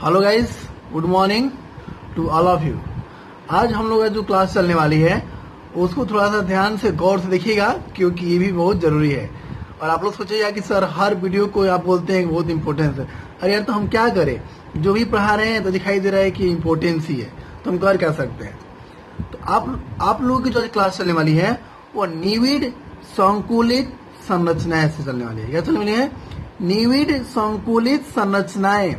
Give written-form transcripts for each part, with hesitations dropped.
Hello guys, good morning to all of you. आज हम लोग का जो क्लास चलने वाली है उसको थोड़ा सा ध्यान से गौर से देखिएगा, क्योंकि ये भी बहुत जरूरी है। और आप लोग सोचिएगा कि सर हर वीडियो को आप बोलते हैं कि बहुत इंपॉर्टेंस है। अरे यार, तो हम क्या करें, जो भी पढ़ा रहे हैं तो दिखाई दे रहा है कि इम्पोर्टेंस ही है, तो हम कर क्या सकते हैं। तो आप लोगों की जो क्लास चलने वाली है वो निविड संकुलित संरचनाएं से चलने वाली है। क्या चलने वाली है? निविड संकुलित संरचनाएं,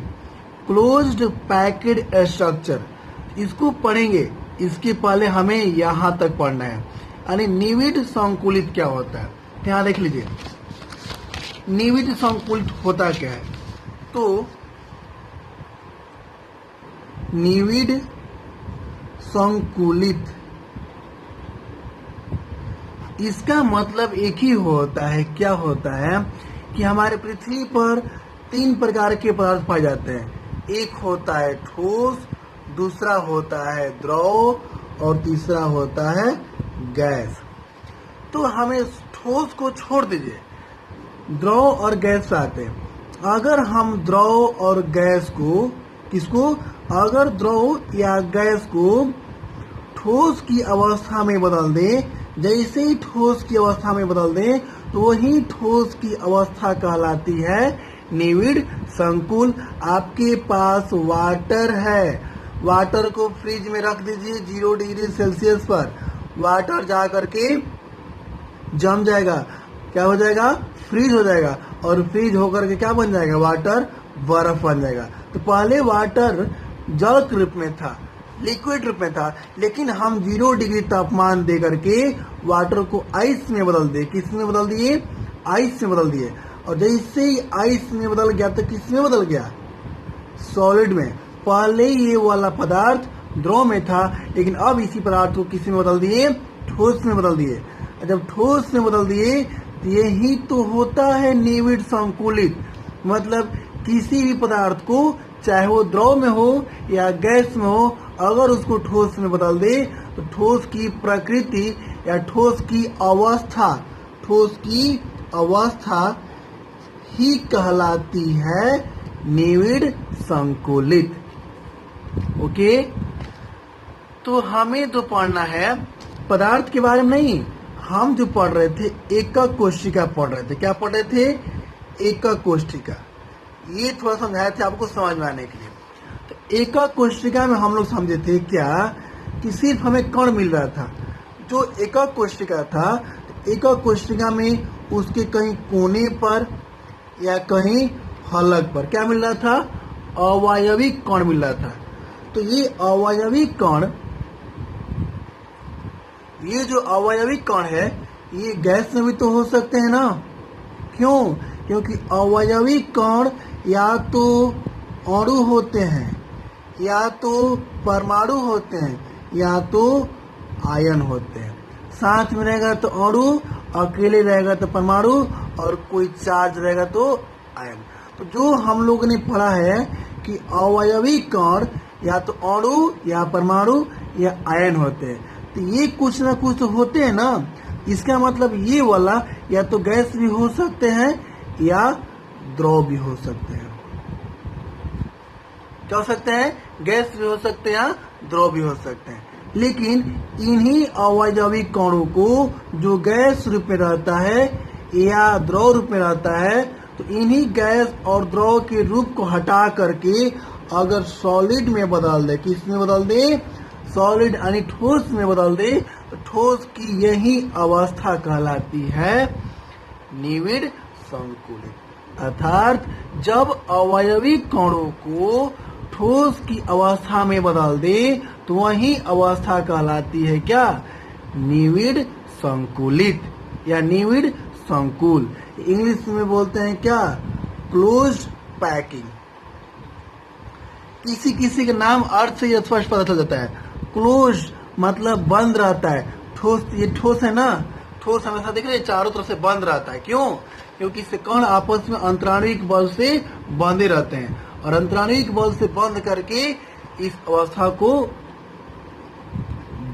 क्लोज्ड पैक्ड स्ट्रक्चर। इसको पढ़ेंगे, इसके पहले हमें यहां तक पढ़ना है। यानी निविड संकुलित क्या होता है, यहाँ देख लीजिए। निविड संकुलित होता क्या है? तो निविड संकुलित, इसका मतलब एक ही होता है। क्या होता है कि हमारे पृथ्वी पर 3 प्रकार के पदार्थ पाए जाते हैं। एक होता है ठोस, दूसरा होता है द्रव और तीसरा होता है गैस। तो हमें ठोस को छोड़ दीजिए, द्रव और गैस पे आते हैं। अगर हम द्रव और गैस को अगर द्रव या गैस को ठोस की अवस्था में बदल दें, जैसे ही ठोस की अवस्था में बदल दें तो वही ठोस की अवस्था कहलाती है निविड संकुल। आपके पास वाटर है, वाटर को फ्रिज में रख दीजिए 0 डिग्री सेल्सियस पर। वाटर जा करके जम जाएगा, क्या हो जाएगा? फ्रीज हो जाएगा। और फ्रीज होकर के क्या बन जाएगा? वाटर बर्फ बन जाएगा। तो पहले वाटर जल के रूप में था, लिक्विड रूप में था, लेकिन हम 0 डिग्री तापमान दे करके वाटर को आइस में बदल दिए। किस में बदल दिए? आइस में बदल दिए। और जैसे ही आइस में बदल गया तो किस में बदल गया? सॉलिड में। पहले ये वाला पदार्थ द्रव में था, लेकिन अब इसी पदार्थ को किस में बदल दिए? ठोस में बदल दिए। जब ठोस में बदल दिए तो यही तो होता है निविड संकुलित। मतलब किसी भी पदार्थ को, चाहे वो द्रव में हो या गैस में हो, अगर उसको ठोस में बदल दे तो ठोस की प्रकृति या ठोस की अवस्था ही कहलाती है निविड संकुलित। ओके, तो हमें तो पढ़ना है पदार्थ के बारे में नहीं। हम जो पढ़ रहे थे एकक कोशिका पढ़ रहे थे। क्या पढ़ रहे थे? एकक कोशिका। ये थोड़ा समझाए थे आपको समझ में आने के लिए। तो एकक कोशिका में हम लोग समझे थे क्या कि सिर्फ हमें कण मिल रहा था। जो एकक कोशिका था, एकक कोशिका में उसके कहीं कोने पर या कहीं फलक पर क्या मिल रहा था? अवयवी कण मिल रहा था। तो ये अवयवी कण, ये जो अवयवी कण है, ये गैस में भी तो हो सकते हैं ना। क्यों? क्योंकि अवयवी कण या तो अणु होते हैं, या तो परमाणु होते हैं, या तो आयन होते हैं। साथ में रहेगा तो अणु, अकेले रहेगा तो परमाणु, और कोई चार्ज रहेगा तो आयन। तो जो हम लोगों ने पढ़ा है कि अवयवी कण या तो अणु या परमाणु या आयन होते हैं, तो ये कुछ ना कुछ तो होते हैं ना। इसका मतलब ये वाला या तो गैस भी हो सकते हैं या द्रव भी हो सकते हैं। क्या हो सकते हैं? गैस भी हो सकते हैं या द्रव भी हो सकते हैं। लेकिन इन्हीं अवयवी कणों को जो गैस रूप में रहता है या द्रव रूप में रहता है, तो इन्हीं गैस और द्रव के रूप को हटा करके अगर सॉलिड में बदल दे, किस में बदल दे? सॉलिड यानी ठोस में बदल दे, तो ठोस की यही अवस्था कहलाती है निविड संकुलित। अर्थात जब अवयवी कणों को ठोस की अवस्था में बदल दे तो वही अवस्था कहलाती है क्या? निविड संकुलित या निविड संकुल। इंग्लिश में बोलते हैं क्या? Closed packing. किसी किसी के नाम अर्थ से स्पष्ट पता चल जाता है। क्लोज मतलब बंद रहता है। ठोस, ये ठोस है ना, ठोस हमेशा देख रहे चारों तरफ से बंद रहता है। क्यों? क्योंकि इससे कण आपस में अंतराणविक बल से बंधे रहते हैं, और अंतराणविक बल से बंद करके इस अवस्था को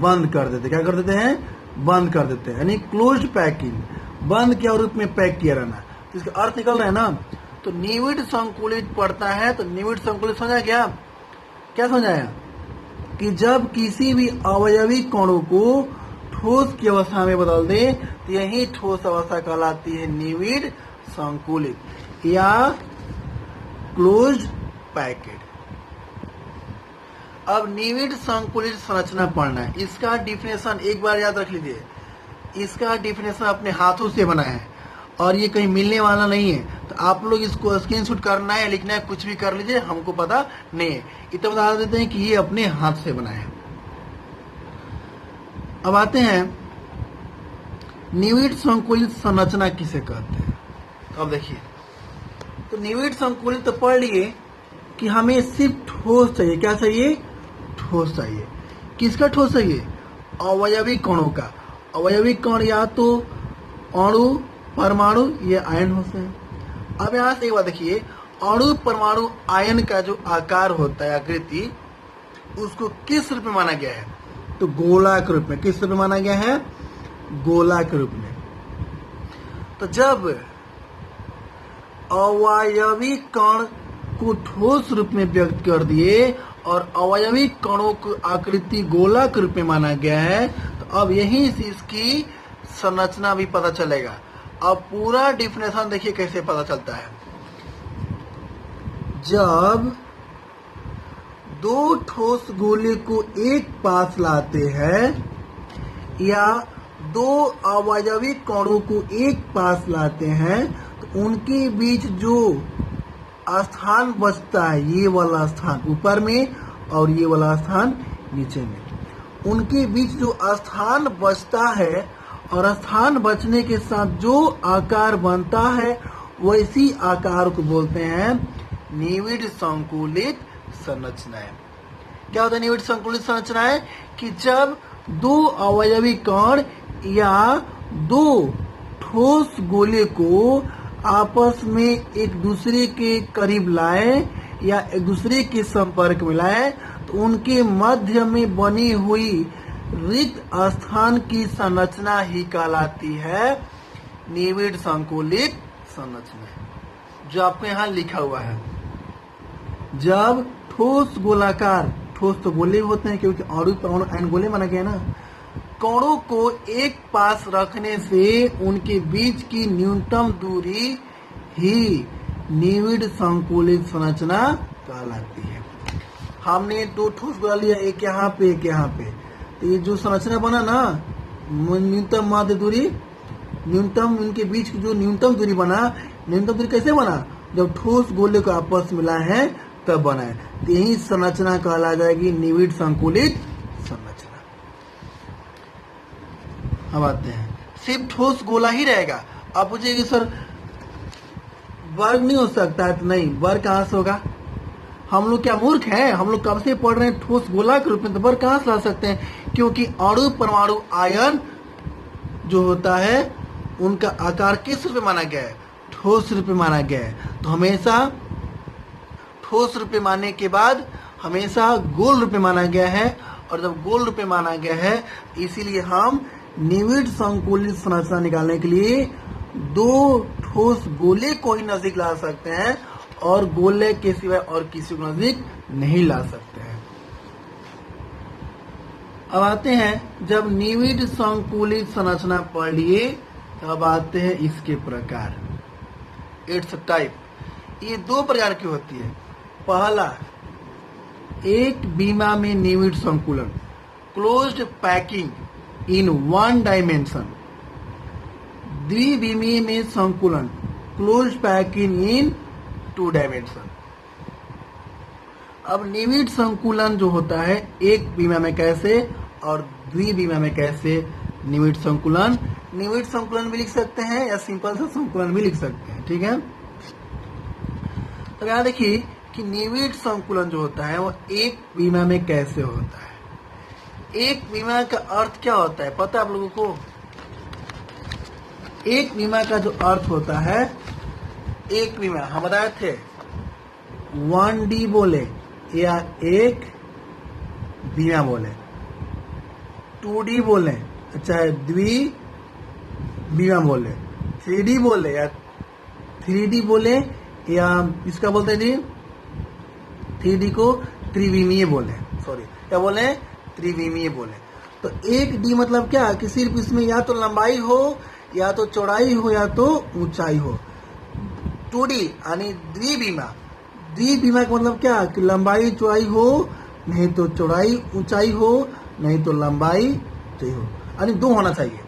बंद कर देते। क्या कर देते हैं? बंद कर देते हैं। यानी क्लोज्ड पैकिंग, बंद के रूप में पैक किया रहना। तो इसका अर्थ निकल रहा है ना। तो निविड संकुलित पढ़ता है तो निविड संकुलित समझा क्या समझाया कि जब किसी भी अवयवी कणों को ठोस की अवस्था में बदल दे तो यही ठोस अवस्था कहलाती है निविड संकुलित या क्लोज्ड पैकेट। अब निविड संकुलित संरचना पढ़ना है। इसका डिफिनेशन एक बार याद रख लीजिए, इसका डिफिनेशन अपने हाथों से बना है और ये कहीं मिलने वाला नहीं है। तो आप लोग इसको स्क्रीनशॉट करना है, लिखना है, कुछ भी कर लीजिए, हमको पता नहीं है। इतना बता देते हैं कि ये अपने हाथ से बना है। अब आते हैं निविड संकुलित संरचना किसे कहते हैं। अब देखिए, तो निविड संकुलित तो पढ़ लिए कि हमें सिर्फ ठोस चाहिए। क्या चाहिए? ठोस चाहिए। किसका ठोस चाहिए? अवयवी कणों का। अवयवी कण या तो अणु, परमाणु, ये आयन होते हैं। अब यहां से एक बात देखिए, अणु, परमाणु, आयन का जो आकार होता है, आकृति, उसको किस रूप में माना गया है? तो गोला के रूप में। किस रूप में माना गया है? गोला के रूप में। तो जब अवयवी कण को ठोस रूप में व्यक्त कर दिए और अवयवी कणों की आकृति गोला के रूप में माना गया है, तो अब यहीं से इसकी संरचना भी पता चलेगा। अब पूरा डिफिनेशन देखिए कैसे पता चलता है। जब दो ठोस गोले को एक पास लाते हैं या दो अवयवी कणों को एक पास लाते हैं तो उनके बीच जो स्थान बचता है, ये वाला स्थान ऊपर में और ये वाला स्थान नीचे में, उनके बीच जो स्थान बचता है और स्थान बचने के साथ जो आकार बनता है वैसी आकार को बोलते हैं निविड संकुलित संरचनाएं। क्या होता है निविड संकुलित संरचनाएं? कि जब दो अवयवी कण या दो ठोस गोले को आपस में एक दूसरे के करीब लाए या एक दूसरे के संपर्क में लाए तो उनके मध्य में बनी हुई रिक्त स्थान की संरचना ही कहलाती है निविड संकुलित संरचना, जो आपको यहाँ लिखा हुआ है। जब ठोस गोलाकार, ठोस तो गोले होते हैं क्योंकि अणु, परमाणु, आयन गोले माना गया ना, कणों को एक पास रखने से उनके बीच की न्यूनतम दूरी ही निविड संकुलित संरचना कहलाती है। हमने दो ठोस गोला लिया, एक यहाँ पे एक यहाँ पे, तो ये जो संरचना बना ना, न्यूनतम माध्य दूरी, न्यूनतम इनके बीच की जो न्यूनतम दूरी बना, न्यूनतम दूरी कैसे बना? जब ठोस गोले को आपस मिला है तब बना है। तो यही संरचना कहला जाएगी निविड संकुलित संरचना। अब आते हैं, सिर्फ ठोस गोला ही रहेगा। आप पूछिएगा सर वर्ग नहीं हो सकता है? तो नहीं, वर्ग कहाँ से होगा? हम लोग क्या मूर्ख हैं? हम लोग कब से पढ़ रहे हैं ठोस गोला के रूप में, तो वर्ग कहाँ से ला सकते हैं? क्योंकि अणु, परमाणु, आयन जो होता है उनका आकार किस रूप में माना गया है? ठोस रूप में माना गया है। तो हमेशा ठोस रूप में मानने के बाद हमेशा गोल रूप में माना गया है, और जब गोल रूप में माना गया है इसीलिए हम निविड संकुलित संरचना निकालने के लिए दो ठोस गोले को ही नजदीक ला सकते हैं और गोले के सिवाय और किसी को नजदीक नहीं ला सकते हैं। अब आते हैं, जब निविड संकुलित संरचना पढ़ लिए तब आते हैं इसके प्रकार। It's type. ये दो प्रकार की होती है। पहला, एक बीमा में निविड संकुलन, closed packing in one dimension. द्विविमीय में संकुलन, closed packing in two dimension. अब निविड संकुलन जो होता है एक बीमा में कैसे और द्विविमा में कैसे निविड संकुलन, निविड संकुलन भी लिख सकते हैं या सिंपल सा संकुलन भी लिख सकते हैं। ठीक है, तो यहाँ देखिए कि निविड संकुलन जो होता है वो एक बीमा में कैसे होता है। एक बीमा का अर्थ क्या होता है पता है आप लोगों को? एक बीमा का जो अर्थ होता है, एक बीमा हम बताए थे 1D बोले या एक बीमा बोले, 2D बोले चाहे द्वि बीमा बोले, 3D बोले या 3D बोले या इसका बोलते हैं जी 3D को त्रिविमीय बोले, सॉरी क्या बोले, त्रिविमीय बोले। तो 1D मतलब क्या कि सिर्फ इसमें या तो लंबाई हो या तो चौड़ाई हो या तो ऊंचाई हो। 2D यानी द्विविमा, द्विविमा का मतलब क्या कि लंबाई चौड़ाई हो, नहीं तो चौड़ाई ऊंचाई हो, नहीं तो लंबाई चौड़ाई हो, यानी दो होना चाहिए।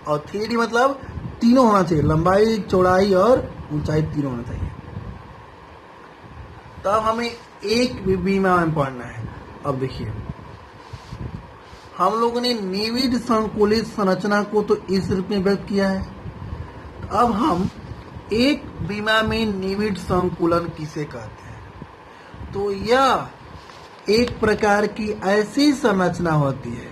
और 3D मतलब तीनों होना चाहिए, लंबाई चौड़ाई और ऊंचाई तीनों होना चाहिए। तब हमें एक बीमा में पढ़ना है। अब देखिए हम लोगों ने निविड संकुलित संरचना को तो इस रूप में व्यक्त किया है। अब हम एक बीमा में निविड संकुलन किसे कहते हैं? तो यह एक प्रकार की ऐसी संरचना होती है,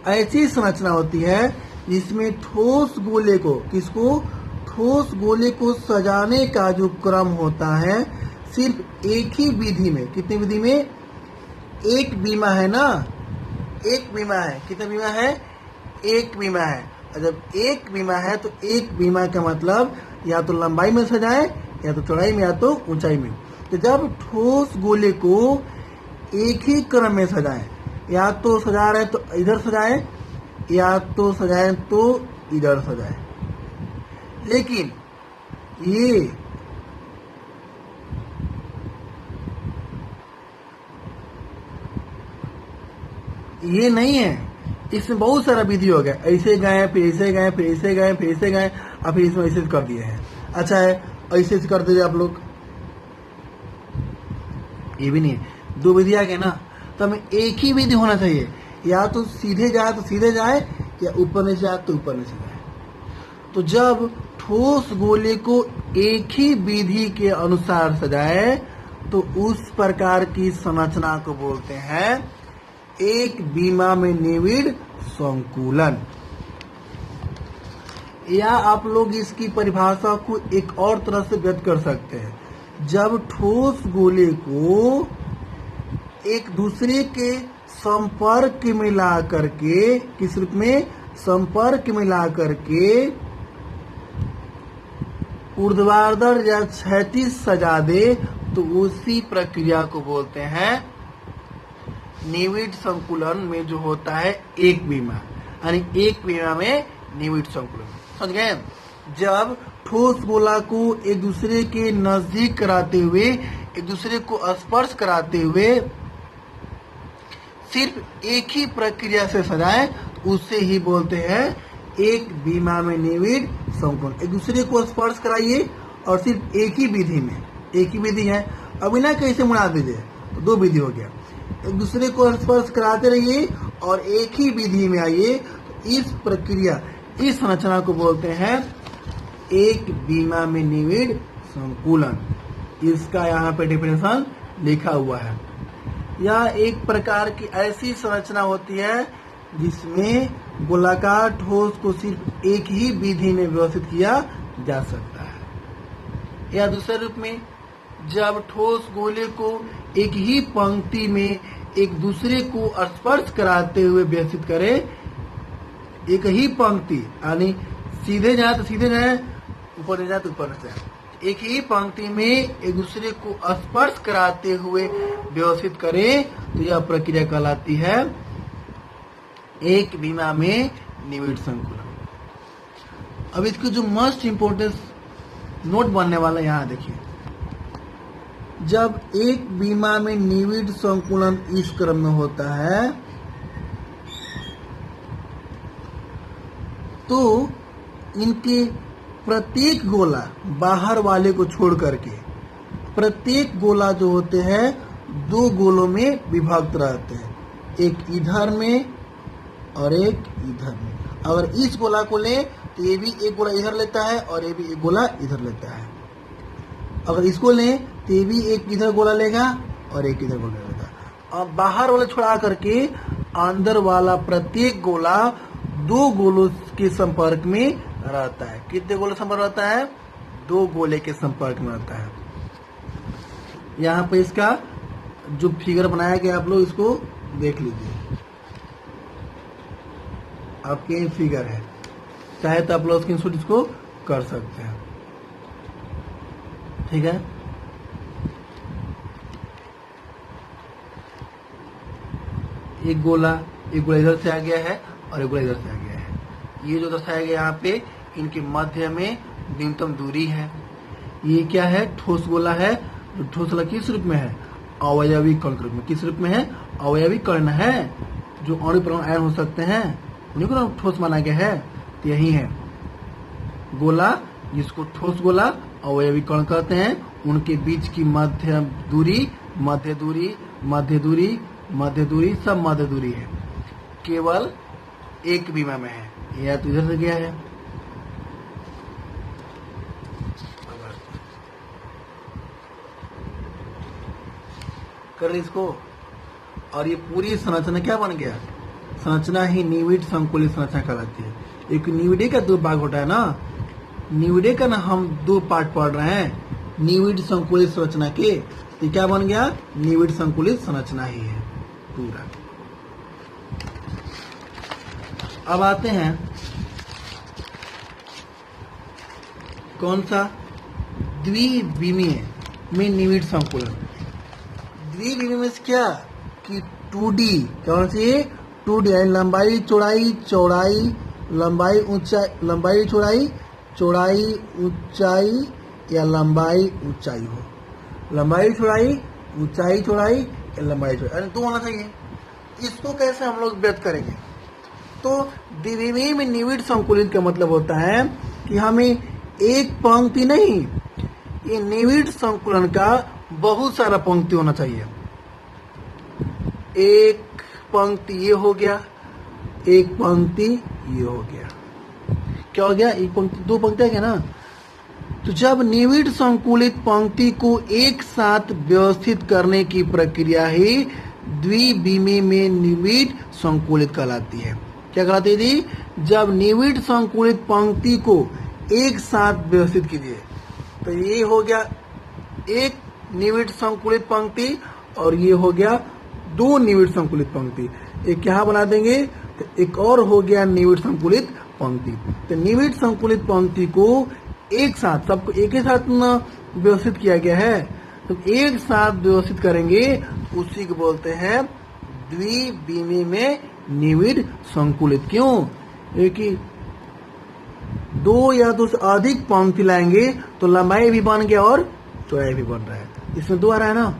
ऐसी संरचना होती है जिसमें ठोस गोले को, किसको, ठोस गोले को सजाने का जो क्रम होता है सिर्फ एक ही विधि में, कितनी विधि में, एक बीमा है ना, एक बीमा है, कितना बीमा है, एक बीमा है। और जब एक बीमा है तो एक बीमा का मतलब या तो लंबाई में सजाए या तो चौड़ाई में या तो ऊंचाई में। तो जब ठोस गोले को एक ही क्रम में सजाएं, या तो सजा रहे तो इधर सजाएं या तो सजाएं तो इधर सजाएं, लेकिन ये नहीं है, इसमें बहुत सारा विधि हो गया, ऐसे गए फिर ऐसे गए फिर ऐसे गए फिर ऐसे गए और फिर इसमें ऐसे कर दिए हैं। अच्छा है, ऐसे कर दीजिए आप लोग, ये भी नहीं है, दो विधि आ गए ना। तो हमें एक ही विधि होना चाहिए, या तो सीधे जाए तो सीधे जाए या ऊपर नीचे जाए तो ऊपर नीचे जाए। तो जब ठोस गोले को एक ही विधि के अनुसार सजाए तो उस प्रकार की संरचना को बोलते हैं एक बीमा में निविड संकुलन। या आप लोग इसकी परिभाषा को एक और तरह से व्यक्त कर सकते हैं, जब ठोस गोले को एक दूसरे के संपर्क में ला करके, किस रूप में, संपर्क में ला करके ऊर्ध्वाधर या क्षैतिज सजा दे तो उसी प्रक्रिया को बोलते हैं निविड संकुलन में जो होता है एक बीमा, यानी एक बीमा में निविड संकुलन। समझ गए? जब ठोस गोला को एक दूसरे के नजदीक कराते हुए, एक दूसरे को स्पर्श कराते हुए सिर्फ एक ही प्रक्रिया से सजाएं तो उसे ही बोलते हैं एक बीमा में निविड संकुलन। एक दूसरे को स्पर्श कराइए और सिर्फ एक ही विधि में, एक ही विधि है, अभी ना कैसे मुड़ा दीजिए, तो दो विधि हो गया। एक दूसरे को स्पर्श कराते रहिए और एक ही विधि में आइए, तो इस प्रक्रिया, इस संरचना को बोलते हैं एक बीमा में निविड संकुलन। इसका यहाँ पे डेफिनेशन लिखा हुआ है। यह एक प्रकार की ऐसी संरचना होती है जिसमें गोलाकार ठोस को सिर्फ एक ही विधि में व्यवस्थित किया जा सकता है। या दूसरे रूप में, जब ठोस गोले को एक ही पंक्ति में एक दूसरे को स्पर्श कराते हुए व्यवस्थित करे, एक ही पंक्ति यानी सीधे जाए तो सीधे जाए, ऊपर नहीं जाए तो ऊपर नहीं जाए, एक ही पंक्ति में एक दूसरे को स्पर्श कराते हुए व्यवस्थित करे तो यह प्रक्रिया कहलाती है एक बीमा में निविड संकुलन। अब इसको जो मोस्ट इम्पोर्टेंट नोट बनने वाला यहाँ देखिए, जब एक बीमा में निविड संकुलन इस क्रम में होता है तो इनके प्रत्येक गोला, बाहर वाले को छोड़ करके प्रत्येक गोला जो होते हैं दो गोलों में विभक्त रहते हैं, एक इधर में और एक इधर में। अगर इस गोला को लें तो ये भी एक गोला इधर लेता है और ये भी एक गोला इधर लेता है। अगर इसको लें तो ये भी एक इधर गोला लेगा और एक इधर गोला लेगा। अब बाहर वाला छुड़ा करके अंदर वाला प्रत्येक गोला दो गोलों के संपर्क में रहता है। कितने गोले संपर्क रहता है? दो गोले के संपर्क में रहता है। यहाँ पे इसका जो फिगर बनाया गया आप लोग इसको देख लीजिए, आपके फिगर है, चाहे तो आप लोग स्क्रीनशॉट इसको कर सकते हैं। ठीक है। एक गोला इधर से आ गया है और एक गोला इधर से आ गया है। ये जो दर्शाया गया यहाँ पे, इनके मध्य में न्यूनतम दूरी है। ये क्या है? ठोस गोला है। जो ठोस गोला किस रूप में है? अवयवी कण के रूप में। किस रूप में है? अवयवी कण है। जो अणु परमाणु आयन हो सकते हैं उन्हीं को ठोस माना गया है। तो यही है गोला, जिसको ठोस गोला अवयवी कण कहते हैं। उनके बीच की मध्य दूरी, मध्य दूरी, मध्य दूरी, मध्य दूरी, सब मध्य दूरी है। केवल एक विमा में है। यह तो इधर से गया है। कर इसको, और ये पूरी संरचना क्या बन गया? संरचना ही निविड संकुलित संरचना कहलाती है। एक निविडे का दो भाग होता है ना, निविडे का ना हम दो पार्ट पढ़ रहे हैं निविड संकुलित संरचना के। तो क्या बन गया? निविड संकुलित संरचना ही है पूरा। अब आते हैं कौन सा? द्विविमीय में निविड संकुलन। द्विविमीय में क्या? कि 2D, कौन सी? 2D यानी लंबाई चौड़ाई, चौड़ाई लंबाई ऊंचाई, लंबाई चौड़ाई, चौड़ाई ऊंचाई, या लंबाई ऊंचाई हो। लंबाई चौड़ाई, ऊंचाई चौड़ाई, या लंबाई चौड़ाई, दो होना चाहिए। इसको कैसे हम लोग व्यक्त करेंगे? तो द्विविमीय में निविड संकुलित का मतलब होता है कि हमें एक पंक्ति नहीं, ये निविड संकुलन का बहुत सारा पंक्ति होना चाहिए। एक पंक्ति ये हो गया, एक पंक्ति ये हो गया। क्या हो गया? एक पंक्ति, दो पंक्ति है ना। तो जब निविड संकुलित पंक्ति को एक साथ व्यवस्थित करने की प्रक्रिया ही द्विविमीय में निविड संकुलित कहलाती है। क्या कहलाती थी? जब निविड संकुलित पंक्ति को एक साथ व्यवस्थित कीजिए। तो ये हो गया एक निविड संकुलित पंक्ति, और ये हो गया दो निविड संकुलित पंक्ति। एक यहाँ बना देंगे तो एक और हो गया निविड संकुलित पंक्ति। तो निविड संकुलित पंक्ति को एक साथ, सबको एक ही साथ व्यवस्थित किया गया है। तो एक साथ व्यवस्थित करेंगे, उसी को बोलते हैं द्विविमीय में निविड संकुलित। क्यों? क्योंकि दो या दो से अधिक पंक्ति लाएंगे तो लंबाई भी बन गया और चौड़ाई भी बन रहा है। इसमें दो आ रहा है ना,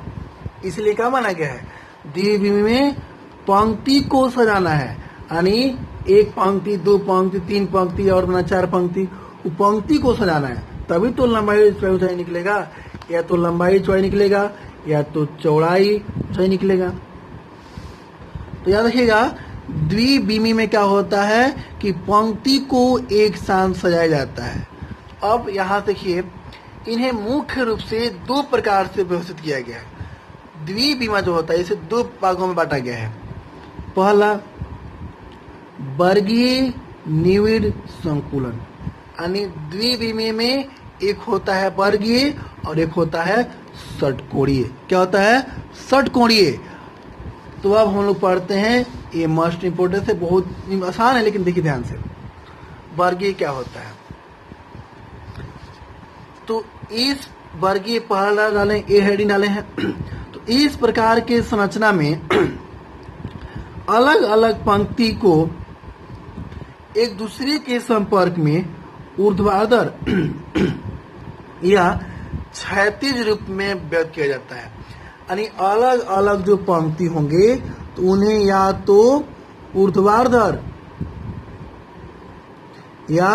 इसलिए क्या माना गया है? द्विविमीय में पंक्ति को सजाना है, यानी एक पंक्ति, दो पंक्ति, तीन पंक्ति और बना चार पंक्ति, वो पंक्ति को सजाना है। तभी तो लंबाई चौड़ाई निकलेगा, या तो लंबाई चौड़ाई निकलेगा या तो चौड़ाई चौड़ाई निकलेगा। तो याद रखिएगा, द्विविमीय में क्या होता है कि पंक्ति को एक साथ सजाया जाता है। अब यहाँ देखिए, इन्हें मुख्य रूप से दो प्रकार से व्यवस्थित किया गया है। द्विविमीय जो होता है इसे दो भागों में बांटा गया है। पहला वर्गीय निविड संकुलन, यानी द्विविमीय में एक होता है वर्गीय और एक होता है षटकोणीय। क्या होता है? षटकोणीय। तो अब हम लोग पढ़ते हैं, ये मोस्ट इंपोर्टेंट है, बहुत आसान है, लेकिन देखिए ध्यान से। वर्गीय क्या होता है? तो इस वर्गीय पहला डाले, ए हेडिंग डाले हैं। तो इस प्रकार के संरचना में अलग अलग पंक्ति को एक दूसरे के संपर्क में ऊर्ध्वाधर या क्षैतिज रूप में व्यक्त किया जाता है। यानी अलग अलग जो पंक्ति होंगे तो उन्हें या तो ऊर्ध्वाधर या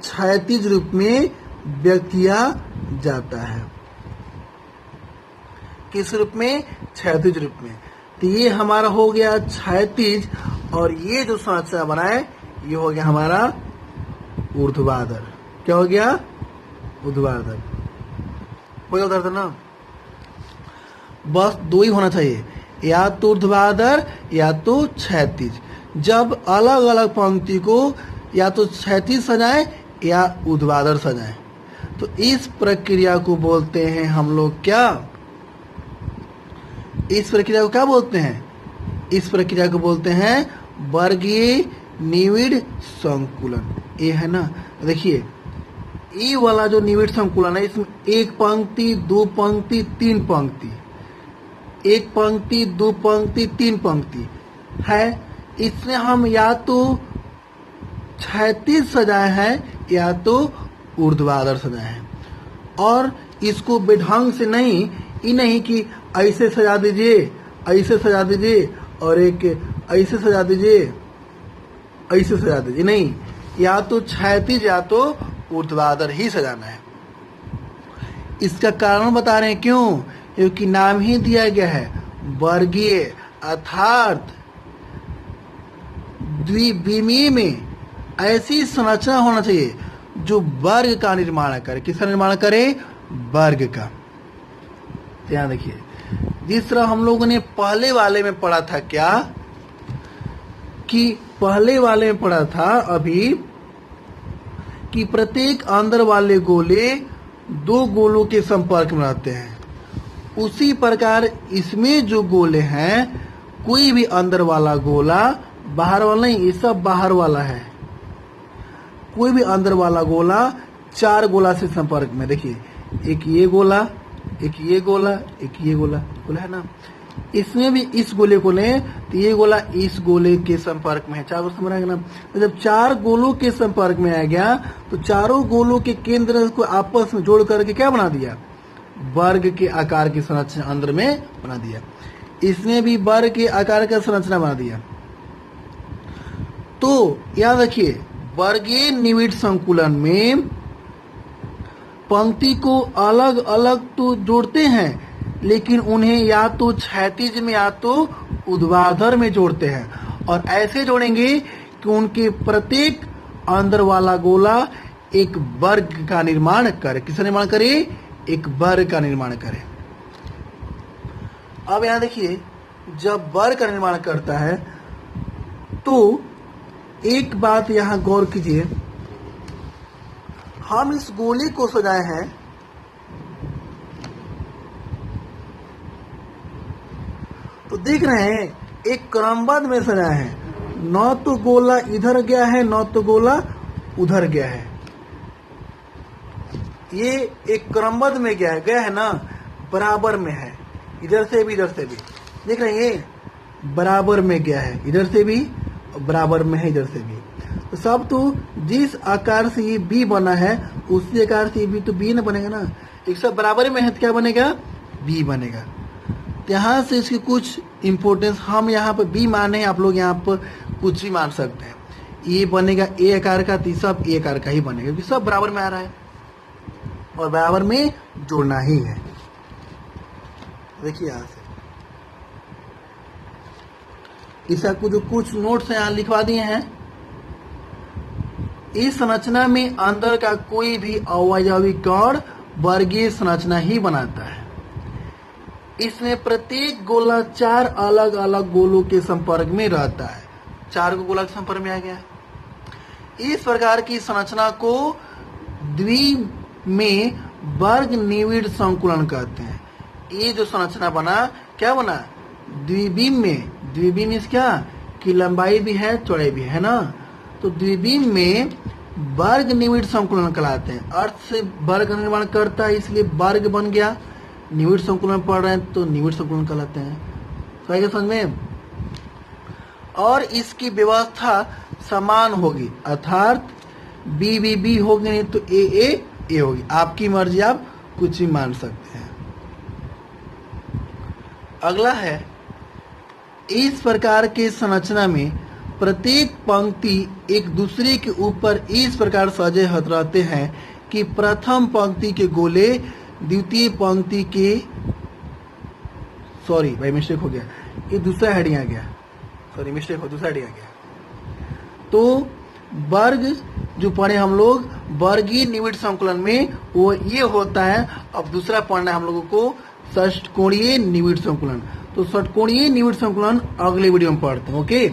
क्षैतिज रूप में व्यक्त किया जाता है। किस रूप में? क्षैतिज रूप में। तो ये हमारा हो गया क्षैतिज, और ये जो संरचना बना है ये हो गया हमारा ऊर्ध्वाधर। क्या हो गया? ऊर्ध्वाधर। हो गया था ना? बस दो ही होना चाहिए, या तो ऊर्ध्वाधर या तो क्षैतिज। जब अलग अलग पंक्ति को या तो क्षैतिज सजाएं या ऊर्ध्वाधर सजाएं, तो इस प्रक्रिया को बोलते हैं हम लोग क्या? इस प्रक्रिया को क्या बोलते हैं? इस प्रक्रिया को बोलते हैं वर्गीय निविड संकुलन। ये है ना, देखिए ये वाला जो निविड़ संकुलन है इसमें एक पंक्ति, दो पंक्ति, तीन पंक्ति, एक पंक्ति, दो पंक्ति, तीन पंक्ति है। इसमें हम या तो क्षैतिज सजाए हैं या तो ऊर्ध्वाधर सजाए हैं। और इसको बेढंग से नहीं, ये नहीं कि ऐसे सजा दीजिए, ऐसे सजा दीजिए और एक ऐसे सजा दीजिए, ऐसे सजा दीजिए, नहीं, या तो क्षैतिज या तो ऊर्ध्वाधर ही सजाना है। इसका कारण बता रहे हैं क्यों, क्योंकि नाम ही दिया गया है वर्गीय, अर्थात द्विविमीय में ऐसी संरचना होना चाहिए जो वर्ग का निर्माण करे। किसका निर्माण करे, वर्ग का। ध्यान देखिए, जिस तरह हम लोगों ने पहले वाले में पढ़ा था, क्या कि पहले वाले में पढ़ा था अभी कि प्रत्येक अंदर वाले गोले दो गोलों के संपर्क में रहते हैं। उसी प्रकार इसमें जो गोले हैं, कोई भी अंदर वाला गोला बाहर वाला नहीं, ये सब बाहर वाला है। कोई भी अंदर वाला गोला चार गोला से संपर्क में, देखिए एक ये गोला, एक ये गोला, एक ये गोला, गोला है ना। इसमें भी इस गोले को लें तो ये गोला इस गोले के संपर्क में है, चार गोले समझ आएगा ना। तो जब चार गोलों के संपर्क में आ गया तो चारों गोलों के केंद्र को आपस में जोड़ करके क्या बना दिया, वर्ग के आकार की संरचना अंदर में बना दिया। इसने भी वर्ग के आकार का संरचना बना दिया। तो याद रखिए, वर्गीय निविड़ संकुलन में पंक्ति को अलग अलग तो जोड़ते हैं, लेकिन उन्हें या तो क्षैतिज में या तो ऊर्ध्वाधर में जोड़ते हैं। और ऐसे जोड़ेंगे कि उनके प्रत्येक अंदर वाला गोला एक वर्ग का निर्माण करे। किसका निर्माण करे, एक वर्ग का निर्माण करे। अब यहां देखिए, जब वर्ग का निर्माण करता है तो एक बात यहां गौर कीजिए, हम इस गोले को सजाए हैं, तो देख रहे हैं एक क्रमबद्ध में सजाए हैं। न तो गोला इधर गया है, न तो गोला उधर गया है। ये एक क्रमबद्ध में गया है ना, बराबर में है, इधर से भी इधर से भी। देख रहे हैं ये बराबर में गया है, इधर से भी बराबर में है, इधर से भी। तो सब तो जिस आकार से ये बी बना है उसी आकार से ये बी तो बी ना बनेगा ना। एक सब बराबर में है तो क्या बनेगा, बी बनेगा। यहाँ से इसकी कुछ इंपॉर्टेंस, हम यहाँ पर बी माने, आप लोग यहाँ पर कुछ भी मान सकते हैं। ये बनेगा ए आकार का, तो सब ए आकार का ही बनेगा, क्योंकि सब बराबर में आ रहा है और बराबर में जोड़ना ही है। देखिए यहाँ से इसका कुछ नोट्स यहाँ लिखवा दिए हैं। इस संरचना में अंदर का कोई भी अवयवी कण वर्गीय संरचना ही बनाता है। इसमें प्रत्येक गोला चार अलग अलग गोलों के संपर्क में रहता है। चार को गोला के संपर्क में आ गया। इस प्रकार की संरचना को द्वि में वर्ग निविड़ संकुलन कहते हैं। ये जो संरचना बना, क्या बना, द्विबीम में। द्विबीम इस क्या कि लंबाई भी है, चौड़ाई भी है ना। तो द्विबीम में वर्ग निविड़ संकुलन कहलाते हैं। अर्थ से वर्ग निर्माण करता है, इसलिए वर्ग बन गया। निविड़ संकुलन पढ़ रहे हैं तो निविड़ संकुलन कहलाते हैं। तो समझ में। और इसकी व्यवस्था समान होगी, अर्थात बी बी बी होगी, नहीं तो ए ए ए होगी। आपकी मर्जी, आप कुछ भी मान सकते हैं। अगला है, इस प्रकार के संरचना में प्रत्येक पंक्ति एक दूसरे के ऊपर इस प्रकार सजे रहते हैं कि प्रथम पंक्ति के गोले द्वितीय पंक्ति के, सॉरी भाई मिस्टेक हो गया, ये दूसरा हेडिंग आ गया, सॉरी मिस्टेक हो, दूसरा हेडिंग आ गया। तो वर्ग जो पढ़े हम लोग वर्गीय निविड़ संकुलन में, वो ये होता है। अब दूसरा पढ़ना है हम लोगों को षटकोणीय निविड़ संकुलन। तो षटकोणीय निविड़ संकुलन अगले वीडियो में पढ़ते हैं। ओके।